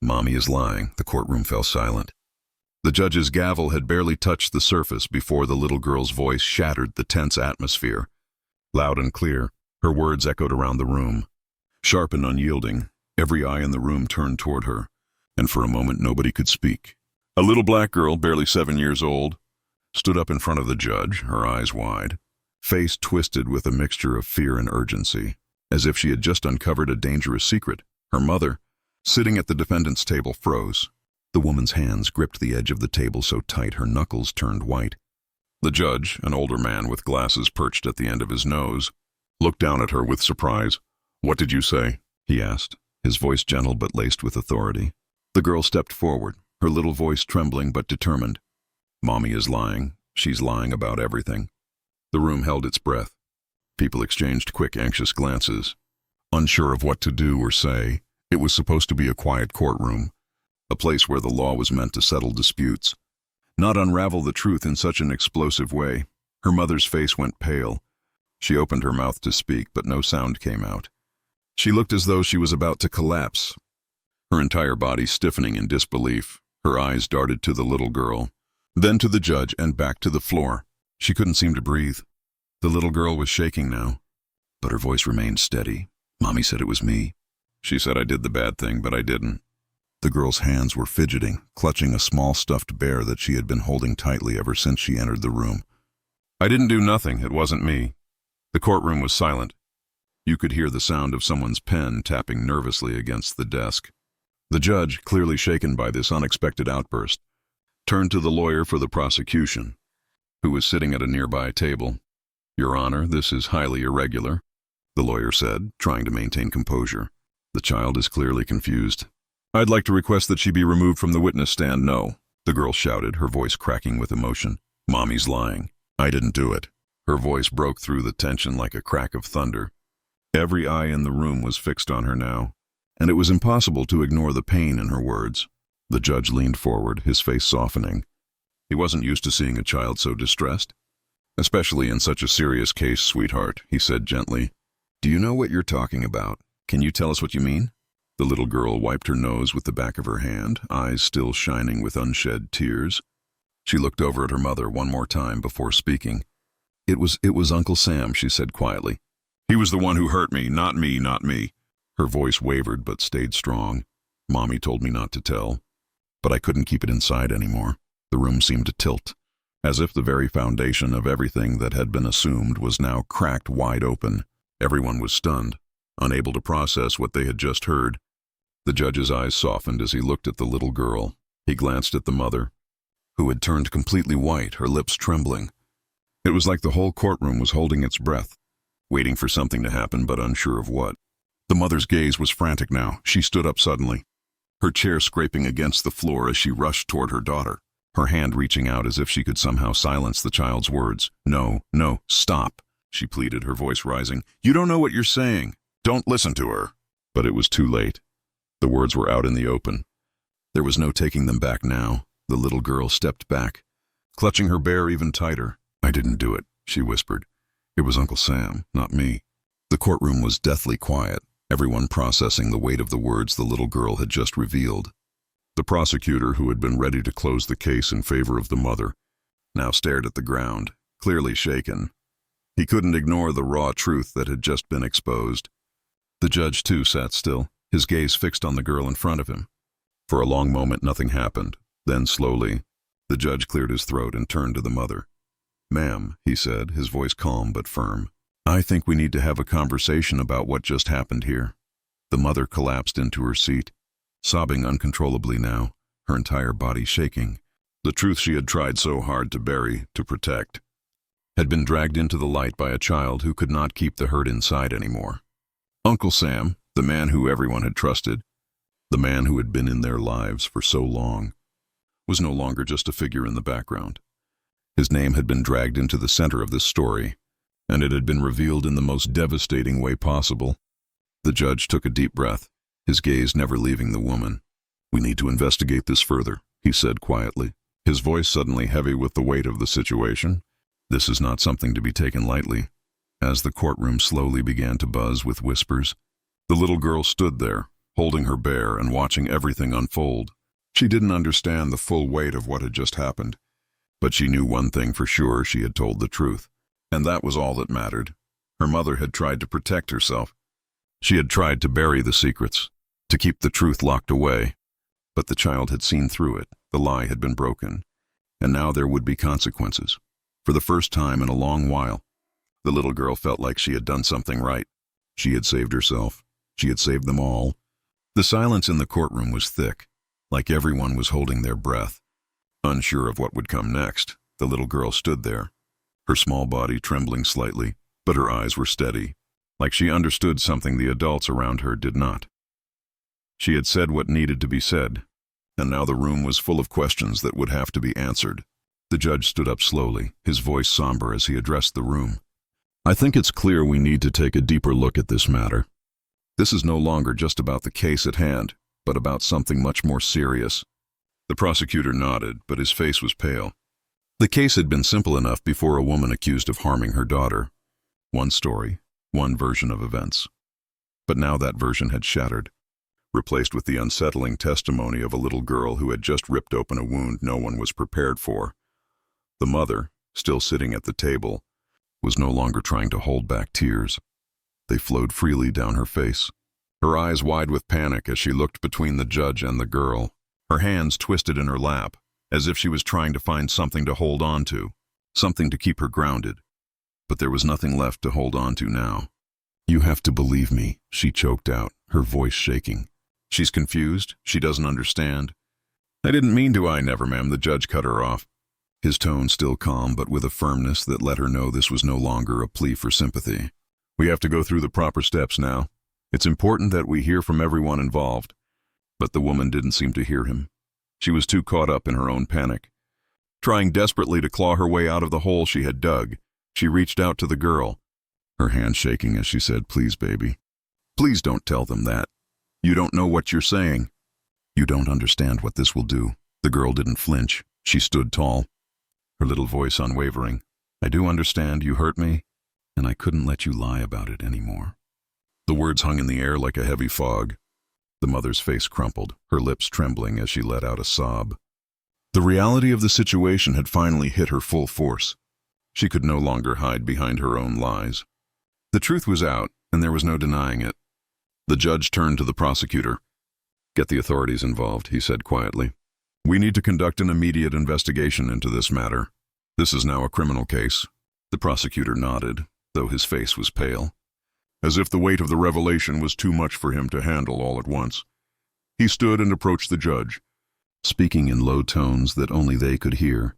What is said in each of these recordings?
Mommy is lying. The courtroom fell silent. The judge's gavel had barely touched the surface before the little girl's voice shattered the tense atmosphere. Loud and clear, her words echoed around the room. Sharp and unyielding, every eye in the room turned toward her, and for a moment nobody could speak. A little black girl, barely 7 years old, stood up in front of the judge, her eyes wide, face twisted with a mixture of fear and urgency, as if she had just uncovered a dangerous secret. Her mother, sitting at the defendant's table, froze. The woman's hands gripped the edge of the table so tight her knuckles turned white. The judge, an older man with glasses perched at the end of his nose, looked down at her with surprise. "What did you say?" he asked, his voice gentle but laced with authority. The girl stepped forward, her little voice trembling but determined. "Mommy is lying. She's lying about everything." The room held its breath. People exchanged quick, anxious glances, unsure of what to do or say. It was supposed to be a quiet courtroom, a place where the law was meant to settle disputes, not unravel the truth in such an explosive way. Her mother's face went pale. She opened her mouth to speak, but no sound came out. She looked as though she was about to collapse, her entire body stiffening in disbelief. Her eyes darted to the little girl, then to the judge and back to the floor. She couldn't seem to breathe. The little girl was shaking now, but her voice remained steady. "Mommy said it was me. She said I did the bad thing, but I didn't." The girl's hands were fidgeting, clutching a small stuffed bear that she had been holding tightly ever since she entered the room. "I didn't do nothing. It wasn't me." The courtroom was silent. You could hear the sound of someone's pen tapping nervously against the desk. The judge, clearly shaken by this unexpected outburst, turned to the lawyer for the prosecution, who was sitting at a nearby table. "Your Honor, this is highly irregular," the lawyer said, trying to maintain composure. "The child is clearly confused. I'd like to request that she be removed from the witness stand." "No," the girl shouted, her voice cracking with emotion. "Mommy's lying. I didn't do it." Her voice broke through the tension like a crack of thunder. Every eye in the room was fixed on her now, and it was impossible to ignore the pain in her words. The judge leaned forward, his face softening. He wasn't used to seeing a child so distressed. "Especially in such a serious case, sweetheart," he said gently. "Do you know what you're talking about? Can you tell us what you mean?" The little girl wiped her nose with the back of her hand, eyes still shining with unshed tears. She looked over at her mother one more time before speaking. It was Uncle Sam," she said quietly. "He was the one who hurt me, not me, not me." Her voice wavered but stayed strong. "Mommy told me not to tell, but I couldn't keep it inside anymore." The room seemed to tilt, as if the very foundation of everything that had been assumed was now cracked wide open. Everyone was stunned, unable to process what they had just heard. The judge's eyes softened as he looked at the little girl. He glanced at the mother, who had turned completely white, her lips trembling. It was like the whole courtroom was holding its breath, waiting for something to happen but unsure of what. The mother's gaze was frantic now. She stood up suddenly, her chair scraping against the floor as she rushed toward her daughter, her hand reaching out as if she could somehow silence the child's words. "No, no, stop," she pleaded, her voice rising. "You don't know what you're saying. Don't listen to her." But it was too late. The words were out in the open. There was no taking them back now. The little girl stepped back, clutching her bear even tighter. "I didn't do it," she whispered. "It was Uncle Sam, not me." The courtroom was deathly quiet, everyone processing the weight of the words the little girl had just revealed. The prosecutor, who had been ready to close the case in favor of the mother, now stared at the ground, clearly shaken. He couldn't ignore the raw truth that had just been exposed. The judge, too, sat still, his gaze fixed on the girl in front of him. For a long moment nothing happened. Then slowly, the judge cleared his throat and turned to the mother. "Ma'am," he said, his voice calm but firm, "I think we need to have a conversation about what just happened here." The mother collapsed into her seat, sobbing uncontrollably now, her entire body shaking. The truth she had tried so hard to bury, to protect, had been dragged into the light by a child who could not keep the hurt inside anymore. Uncle Sam, the man who everyone had trusted, the man who had been in their lives for so long, was no longer just a figure in the background. His name had been dragged into the center of this story, and it had been revealed in the most devastating way possible. The judge took a deep breath, his gaze never leaving the woman. "We need to investigate this further," he said quietly, his voice suddenly heavy with the weight of the situation. "This is not something to be taken lightly." As the courtroom slowly began to buzz with whispers, the little girl stood there, holding her bare and watching everything unfold. She didn't understand the full weight of what had just happened, but she knew one thing for sure: she had told the truth. And that was all that mattered. Her mother had tried to protect herself. She had tried to bury the secrets, to keep the truth locked away. But the child had seen through it. The lie had been broken, and now there would be consequences. For the first time in a long while, the little girl felt like she had done something right. She had saved herself. She had saved them all. The silence in the courtroom was thick, like everyone was holding their breath. Unsure of what would come next, the little girl stood there, her small body trembling slightly, but her eyes were steady, like she understood something the adults around her did not. She had said what needed to be said, and now the room was full of questions that would have to be answered. The judge stood up slowly, his voice somber as he addressed the room. "I think it's clear we need to take a deeper look at this matter. This is no longer just about the case at hand, but about something much more serious." The prosecutor nodded, but his face was pale. The case had been simple enough before a woman accused of harming her daughter. One story, one version of events. But now that version had shattered, replaced with the unsettling testimony of a little girl who had just ripped open a wound no one was prepared for. The mother, still sitting at the table, was no longer trying to hold back tears. They flowed freely down her face, her eyes wide with panic as she looked between the judge and the girl, her hands twisted in her lap, as if she was trying to find something to hold on to, something to keep her grounded. But there was nothing left to hold on to now. "You have to believe me," she choked out, her voice shaking. "She's confused. She doesn't understand." "I didn't mean to." "I never, ma'am," the judge cut her off, his tone still calm but with a firmness that let her know this was no longer a plea for sympathy. "We have to go through the proper steps now. It's important that we hear from everyone involved." But the woman didn't seem to hear him. She was too caught up in her own panic. Trying desperately to claw her way out of the hole she had dug, she reached out to the girl, her hand shaking as she said, "Please, baby. Please don't tell them that. You don't know what you're saying. You don't understand what this will do." The girl didn't flinch. She stood tall, her little voice unwavering. "I do understand you hurt me, and I couldn't let you lie about it anymore." The words hung in the air like a heavy fog. The mother's face crumpled, her lips trembling as she let out a sob. The reality of the situation had finally hit her full force. She could no longer hide behind her own lies. The truth was out, and there was no denying it. The judge turned to the prosecutor. "Get the authorities involved," he said quietly. "We need to conduct an immediate investigation into this matter. This is now a criminal case." The prosecutor nodded, though his face was pale, as if the weight of the revelation was too much for him to handle all at once. He stood and approached the judge, speaking in low tones that only they could hear.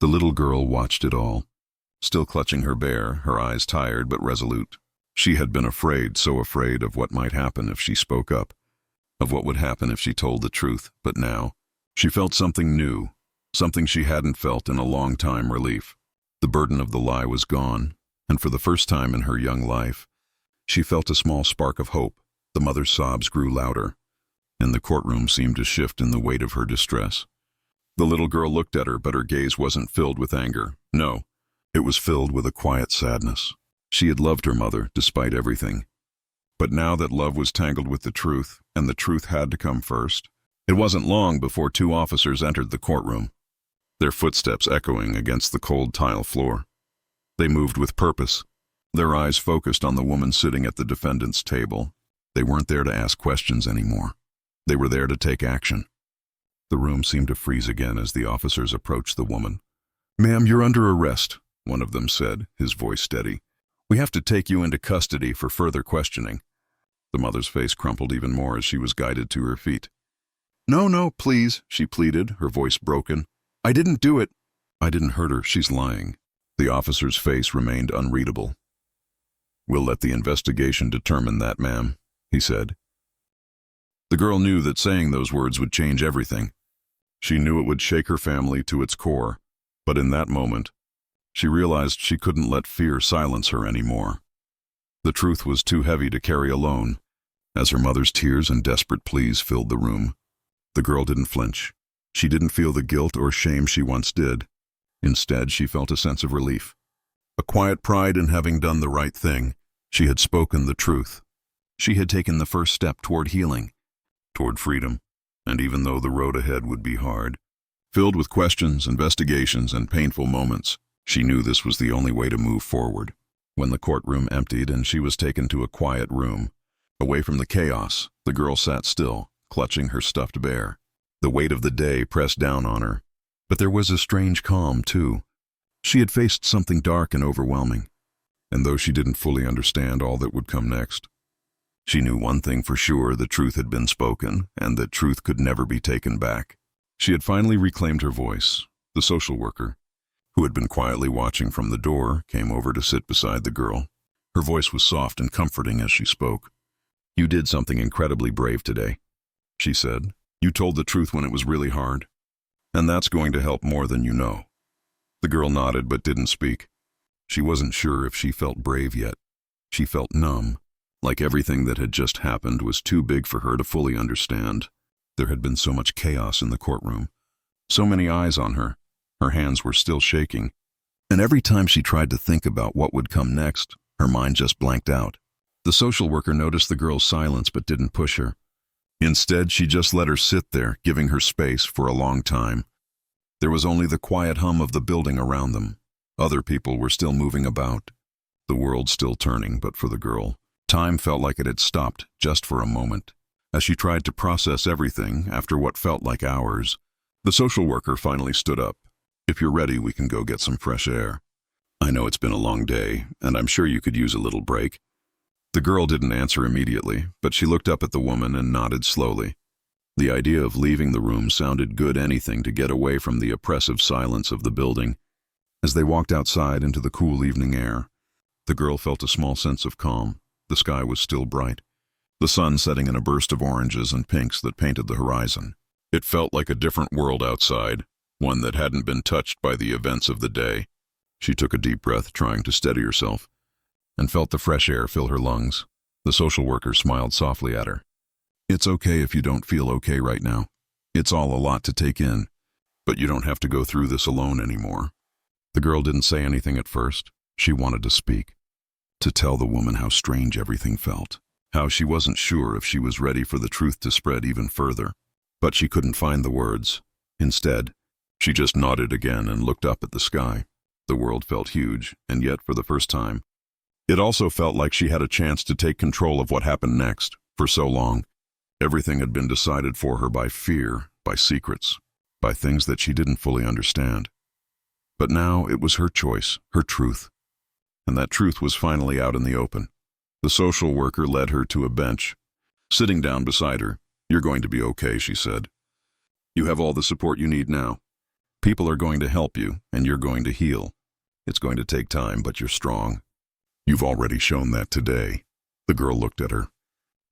The little girl watched it all, still clutching her bear, her eyes tired but resolute. She had been afraid, so afraid of what might happen if she spoke up, of what would happen if she told the truth, but now she felt something new, something she hadn't felt in a long time: relief. The burden of the lie was gone, and for the first time in her young life, she felt a small spark of hope. The mother's sobs grew louder, and the courtroom seemed to shift in the weight of her distress. The little girl looked at her, but her gaze wasn't filled with anger. No, it was filled with a quiet sadness. She had loved her mother, despite everything. But now that love was tangled with the truth, and the truth had to come first. It wasn't long before two officers entered the courtroom, their footsteps echoing against the cold tile floor. They moved with purpose, their eyes focused on the woman sitting at the defendant's table. They weren't there to ask questions anymore. They were there to take action. The room seemed to freeze again as the officers approached the woman. "Ma'am, you're under arrest," one of them said, his voice steady. "We have to take you into custody for further questioning." The mother's face crumpled even more as she was guided to her feet. "No, no, please," she pleaded, her voice broken. "I didn't do it." "I didn't hurt her. She's lying." The officer's face remained unreadable. "We'll let the investigation determine that, ma'am," he said. The girl knew that saying those words would change everything. She knew it would shake her family to its core, but in that moment, she realized she couldn't let fear silence her anymore. The truth was too heavy to carry alone, as her mother's tears and desperate pleas filled the room. The girl didn't flinch. She didn't feel the guilt or shame she once did. Instead, she felt a sense of relief, a quiet pride in having done the right thing. She had spoken the truth. She had taken the first step toward healing, toward freedom, and even though the road ahead would be hard, filled with questions, investigations, and painful moments, she knew this was the only way to move forward. When the courtroom emptied and she was taken to a quiet room, away from the chaos, the girl sat still, clutching her stuffed bear. The weight of the day pressed down on her, but there was a strange calm, too. She had faced something dark and overwhelming, and though she didn't fully understand all that would come next, she knew one thing for sure: the truth had been spoken, and that truth could never be taken back. She had finally reclaimed her voice. The social worker, who had been quietly watching from the door, came over to sit beside the girl. Her voice was soft and comforting as she spoke. "You did something incredibly brave today," she said. "You told the truth when it was really hard, and that's going to help more than you know." The girl nodded but didn't speak. She wasn't sure if she felt brave yet. She felt numb, like everything that had just happened was too big for her to fully understand. There had been so much chaos in the courtroom, so many eyes on her. Her hands were still shaking, and every time she tried to think about what would come next, her mind just blanked out. The social worker noticed the girl's silence but didn't push her. Instead, she just let her sit there, giving her space for a long time. There was only the quiet hum of the building around them. Other people were still moving about, the world still turning, but for the girl, time felt like it had stopped just for a moment. As she tried to process everything after what felt like hours, the social worker finally stood up. "If you're ready, we can go get some fresh air. I know it's been a long day, and I'm sure you could use a little break." The girl didn't answer immediately, but she looked up at the woman and nodded slowly. The idea of leaving the room sounded good, anything to get away from the oppressive silence of the building. As they walked outside into the cool evening air, the girl felt a small sense of calm. The sky was still bright, the sun setting in a burst of oranges and pinks that painted the horizon. It felt like a different world outside, one that hadn't been touched by the events of the day. She took a deep breath, trying to steady herself, and felt the fresh air fill her lungs. The social worker smiled softly at her. "It's okay if you don't feel okay right now. It's all a lot to take in, but you don't have to go through this alone anymore." The girl didn't say anything at first. She wanted to speak, to tell the woman how strange everything felt, how she wasn't sure if she was ready for the truth to spread even further. But she couldn't find the words. Instead, she just nodded again and looked up at the sky. The world felt huge, and yet for the first time, it also felt like she had a chance to take control of what happened next. For so long, everything had been decided for her by fear, by secrets, by things that she didn't fully understand. But now it was her choice, her truth. And that truth was finally out in the open. The social worker led her to a bench. Sitting down beside her, "You're going to be okay," she said. "You have all the support you need now. People are going to help you, and you're going to heal. It's going to take time, but you're strong. You've already shown that today." The girl looked at her,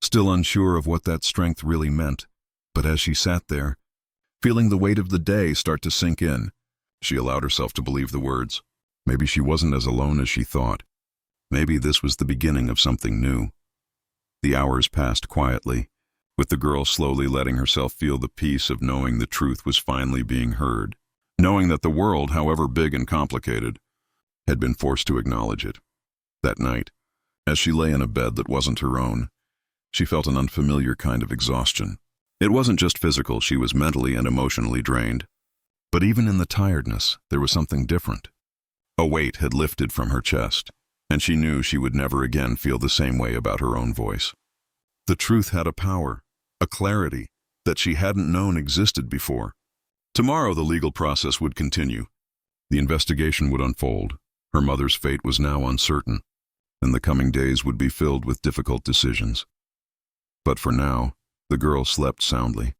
still unsure of what that strength really meant. But as she sat there, feeling the weight of the day start to sink in, she allowed herself to believe the words. Maybe she wasn't as alone as she thought. Maybe this was the beginning of something new. The hours passed quietly, with the girl slowly letting herself feel the peace of knowing the truth was finally being heard, knowing that the world, however big and complicated, had been forced to acknowledge it. That night, as she lay in a bed that wasn't her own, she felt an unfamiliar kind of exhaustion. It wasn't just physical; she was mentally and emotionally drained. But even in the tiredness, there was something different. A weight had lifted from her chest, and she knew she would never again feel the same way about her own voice. The truth had a power, a clarity, that she hadn't known existed before. Tomorrow the legal process would continue. The investigation would unfold. Her mother's fate was now uncertain, and the coming days would be filled with difficult decisions. But for now, the girl slept soundly,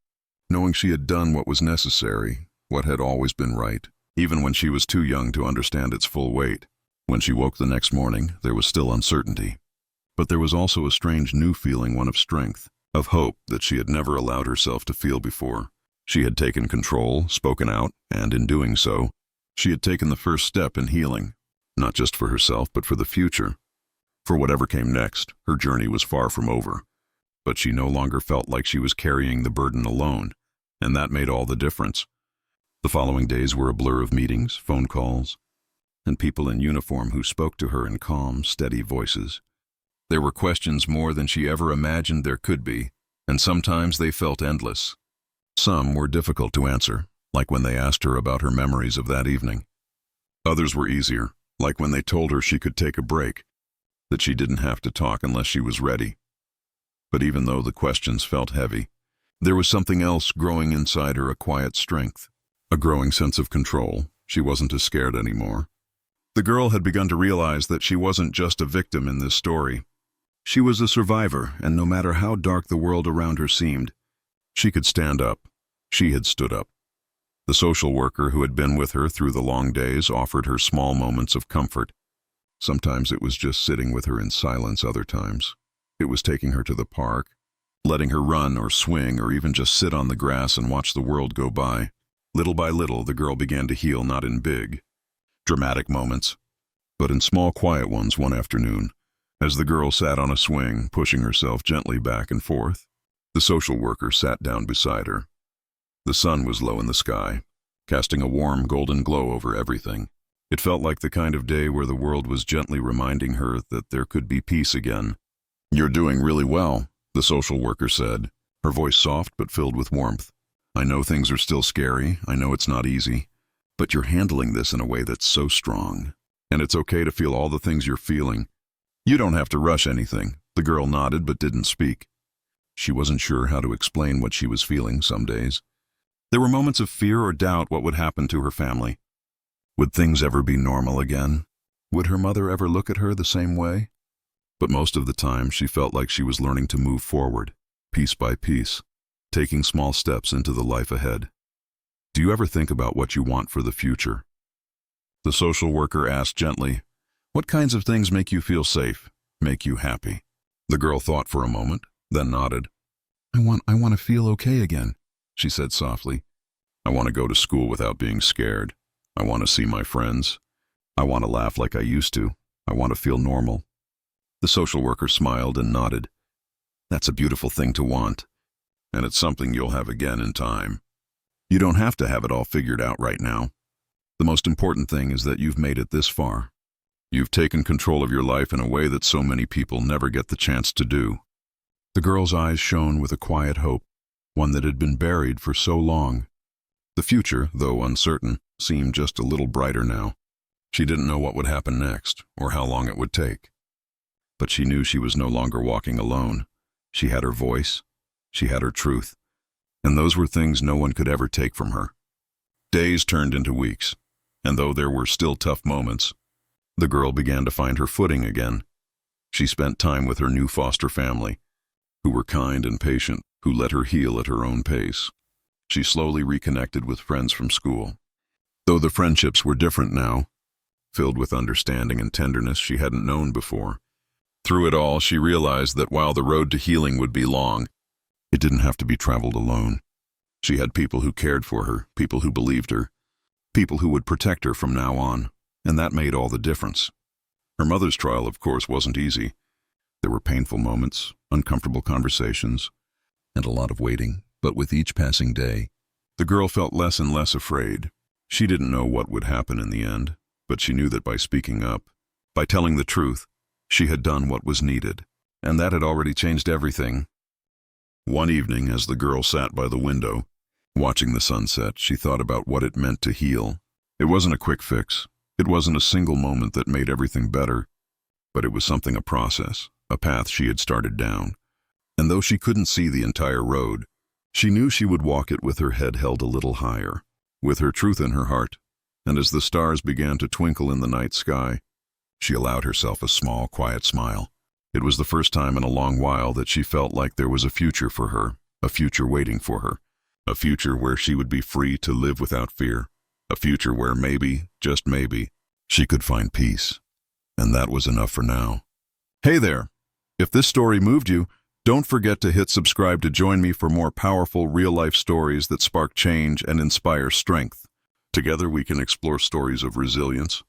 knowing she had done what was necessary, what had always been right, even when she was too young to understand its full weight. When she woke the next morning, there was still uncertainty. But there was also a strange new feeling, one of strength, of hope that she had never allowed herself to feel before. She had taken control, spoken out, and in doing so, she had taken the first step in healing, not just for herself, but for the future. For whatever came next, her journey was far from over. But she no longer felt like she was carrying the burden alone, and that made all the difference. The following days were a blur of meetings, phone calls, and people in uniform who spoke to her in calm, steady voices. There were questions more than she ever imagined there could be, and sometimes they felt endless. Some were difficult to answer, like when they asked her about her memories of that evening. Others were easier, like when they told her she could take a break, that she didn't have to talk unless she was ready. But even though the questions felt heavy, there was something else growing inside her, a quiet strength, a growing sense of control. She wasn't as scared anymore. The girl had begun to realize that she wasn't just a victim in this story. She was a survivor, and no matter how dark the world around her seemed, she could stand up. She had stood up. The social worker who had been with her through the long days offered her small moments of comfort. Sometimes it was just sitting with her in silence, other times it was taking her to the park, letting her run or swing or even just sit on the grass and watch the world go by. Little by little, the girl began to heal, not in big, dramatic moments, but in small, quiet ones. One afternoon, as the girl sat on a swing, pushing herself gently back and forth, the social worker sat down beside her. The sun was low in the sky, casting a warm golden glow over everything. It felt like the kind of day where the world was gently reminding her that there could be peace again. "You're doing really well," the social worker said, her voice soft but filled with warmth. "I know things are still scary, I know it's not easy, but you're handling this in a way that's so strong. And it's okay to feel all the things you're feeling. You don't have to rush anything." The girl nodded but didn't speak. She wasn't sure how to explain what she was feeling some days. There were moments of fear or doubt what would happen to her family. Would things ever be normal again? Would her mother ever look at her the same way? But most of the time, she felt like she was learning to move forward, piece by piece, taking small steps into the life ahead. "Do you ever think about what you want for the future?" The social worker asked gently. "What kinds of things make you feel safe, make you happy?" The girl thought for a moment, then nodded. I want to feel okay again," she said softly. "I want to go to school without being scared. I want to see my friends. I want to laugh like I used to. I want to feel normal." The social worker smiled and nodded. "That's a beautiful thing to want, and it's something you'll have again in time. You don't have to have it all figured out right now. The most important thing is that you've made it this far. You've taken control of your life in a way that so many people never get the chance to do." The girl's eyes shone with a quiet hope, one that had been buried for so long. The future, though uncertain, seemed just a little brighter now. She didn't know what would happen next, or how long it would take. But she knew she was no longer walking alone. She had her voice, she had her truth, and those were things no one could ever take from her. Days turned into weeks, and though there were still tough moments, the girl began to find her footing again. She spent time with her new foster family, who were kind and patient, who let her heal at her own pace. She slowly reconnected with friends from school, though the friendships were different now, filled with understanding and tenderness she hadn't known before. Through it all, she realized that while the road to healing would be long, it didn't have to be traveled alone. She had people who cared for her, people who believed her, people who would protect her from now on, and that made all the difference. Her mother's trial, of course, wasn't easy. There were painful moments, uncomfortable conversations, and a lot of waiting, but with each passing day, the girl felt less and less afraid. She didn't know what would happen in the end, but she knew that by speaking up, by telling the truth, she had done what was needed, and that had already changed everything. One evening, as the girl sat by the window, watching the sunset, she thought about what it meant to heal. It wasn't a quick fix. It wasn't a single moment that made everything better, but it was something, a process, a path she had started down. And though she couldn't see the entire road, she knew she would walk it with her head held a little higher, with her truth in her heart, and as the stars began to twinkle in the night sky, she allowed herself a small, quiet smile. It was the first time in a long while that she felt like there was a future for her, a future waiting for her, a future where she would be free to live without fear, a future where maybe, just maybe, she could find peace. And that was enough for now. Hey there! If this story moved you, don't forget to hit subscribe to join me for more powerful real-life stories that spark change and inspire strength. Together we can explore stories of resilience,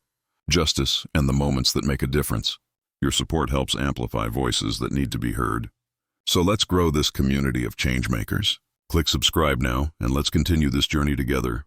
justice, and the moments that make a difference. Your support helps amplify voices that need to be heard. So let's grow this community of change makers. Click subscribe now, and let's continue this journey together.